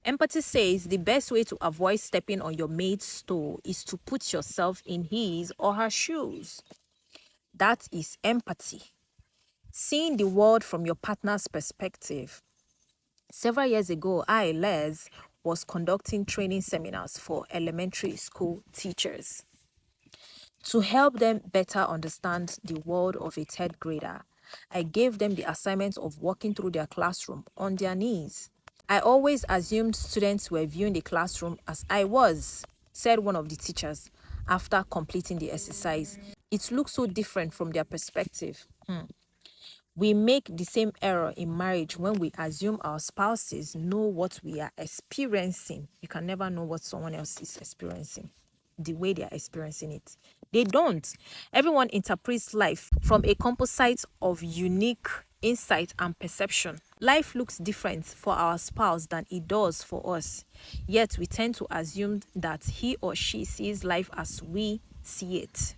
Empathy says the best way to avoid stepping on your mate's toe is to put yourself in his or her shoes. That is empathy. Seeing the world from your partner's perspective. Several years ago, Les, was conducting training seminars for elementary school teachers. To help them better understand the world of a third grader, I gave them the assignment of walking through their classroom on their knees. I always assumed students were viewing the classroom as I was, said one of the teachers after completing the exercise. It looks so different from their perspective. We make the same error in marriage when we assume our spouses know what we are experiencing. You can never know what someone else is experiencing, the way they are experiencing it. They don't. Everyone interprets life from a composite of unique insight and perception. Life looks different for our spouse than it does for us. Yet we tend to assume that he or she sees life as we see it.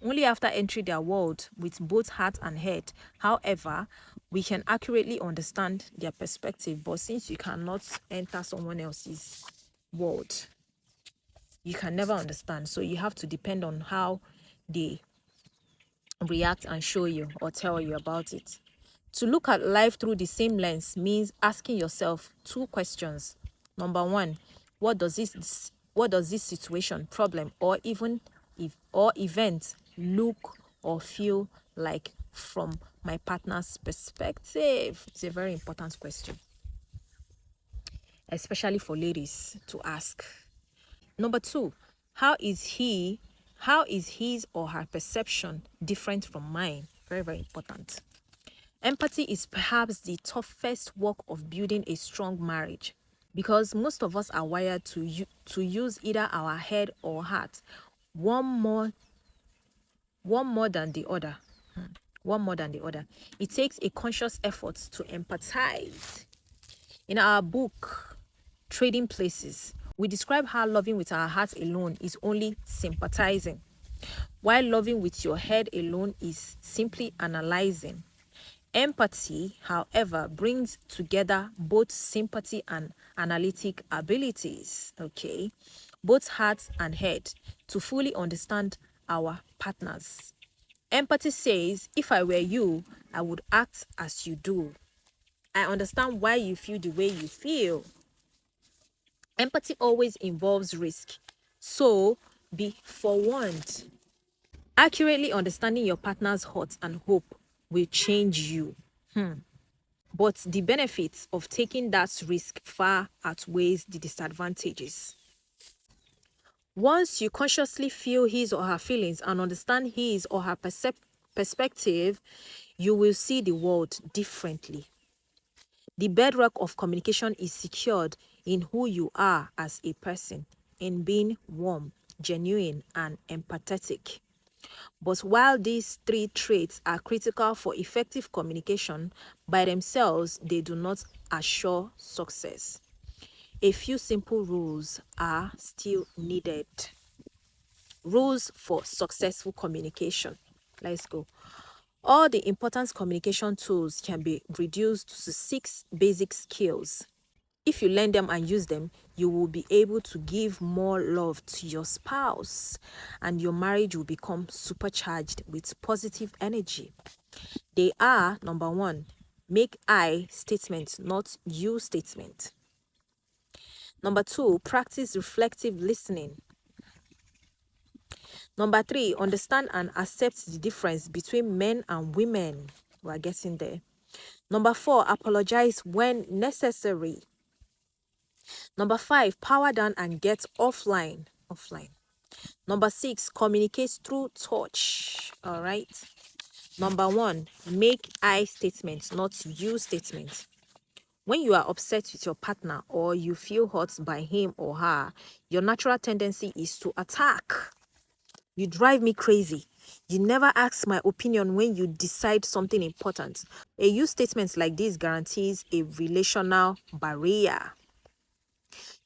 Only after entering their world with both heart and head, however, we can accurately understand their perspective. But since you cannot enter someone else's world, you can never understand. So you have to depend on how they react and show you or tell you about it. To look at life through the same lens means asking yourself two questions. Number one, what does this situation, problem, or even event look or feel like from my partner's perspective? It's a very important question, especially for ladies to ask. Number two, how is his or her perception different from mine? Very, very important. Empathy is perhaps the toughest work of building a strong marriage, because most of us are wired to use either our head or heart, one more than the other. One more than the other. It takes a conscious effort to empathize. In our book, Trading Places, we describe how loving with our heart alone is only sympathizing, while loving with your head alone is simply analyzing. Empathy, however, brings together both sympathy and analytic abilities, okay, both heart and head, to fully understand our partners. Empathy says, if I were you, I would act as you do. I understand why you feel the way you feel. Empathy always involves risk, so be forewarned. Accurately understanding your partner's hurt and hope will change you. But the benefits of taking that risk far outweighs the disadvantages. Once you consciously feel his or her feelings and understand his or her perspective, you will see the world differently. The bedrock of communication is secured in who you are as a person, in being warm, genuine, and empathetic. But while these three traits are critical for effective communication, by themselves, they do not assure success. A few simple rules are still needed. Rules for successful communication. Let's go. All the important communication tools can be reduced to 6 basic skills. If you learn them and use them, you will be able to give more love to your spouse, and your marriage will become supercharged with positive energy. They are: number 1, make I statement, not you statement. Number 2, practice reflective listening. Number 3, understand and accept the difference between men and women. We're getting there. Number 4, apologize when necessary. Number 5, power down and get offline. Number 6, communicate through touch. All right. Number 1, make I statement, not you statement. When you are upset with your partner or you feel hurt by him or her, your natural tendency is to attack. You drive me crazy. You never ask my opinion when you decide something important. A you statement like this guarantees a relational barrier.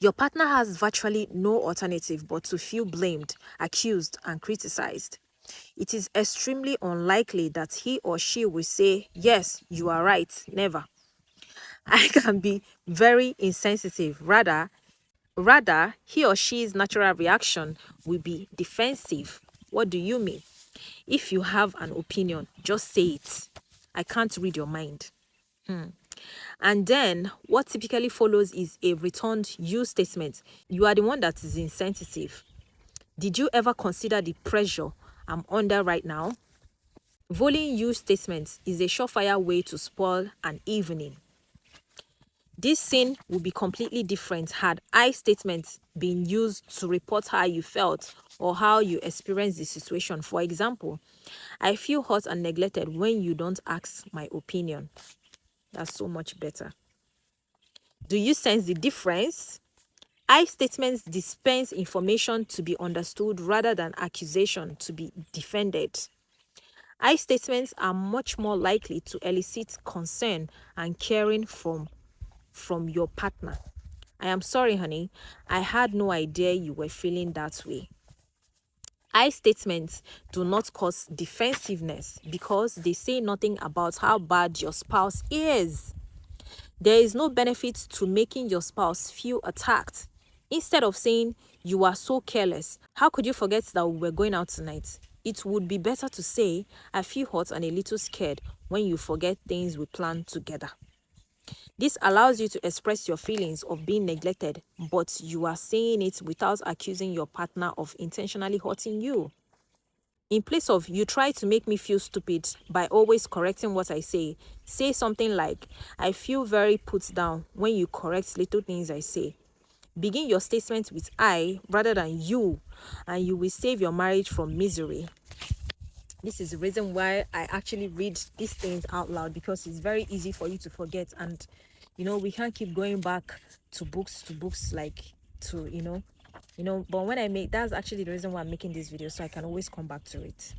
Your partner has virtually no alternative but to feel blamed, accused, and criticized. It is extremely unlikely that he or she will say, yes, you are right, never. I can be very insensitive. Rather, he or she's natural reaction will be defensive. What do you mean? If you have an opinion, just say it. I can't read your mind. And then what typically follows is a returned you statement. You are the one that is insensitive. Did you ever consider the pressure I'm under right now? Volleying you statements is a surefire way to spoil an evening. This scene will be completely different had I statements been used to report how you felt or how you experienced the situation. For example, I feel hurt and neglected when you don't ask my opinion. That's so much better. Do you sense the difference? I statements dispense information to be understood rather than accusation to be defended. I statements are much more likely to elicit concern and caring from your partner. I am sorry, honey. I had no idea you were feeling that way. I statements do not cause defensiveness because they say nothing about how bad your spouse is. There is no benefit to making your spouse feel attacked. Instead of saying, "You are so careless. How could you forget that we were going out tonight?" It would be better to say, "I feel hot and a little scared when you forget things we planned together." This allows you to express your feelings of being neglected, but you are saying it without accusing your partner of intentionally hurting you. In place of "you try to make me feel stupid by always correcting what I say something like, "I feel very put down when you correct little things I say." Begin your statement with "I" rather than "you," and you will save your marriage from misery. This is the reason why I actually read these things out loud, because it's very easy for you to forget. And we can't keep going back to books like to but when I make, that's actually the reason why I'm making this video, so I can always come back to it.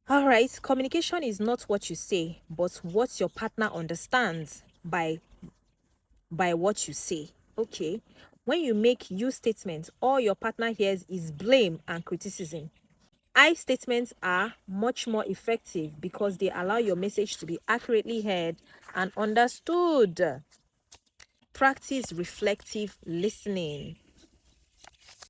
All right, communication is not what you say, but what your partner understands by what you say. Okay, when you make you statements, all your partner hears is blame and criticism. I statements are much more effective because they allow your message to be accurately heard and understood. Practice reflective listening.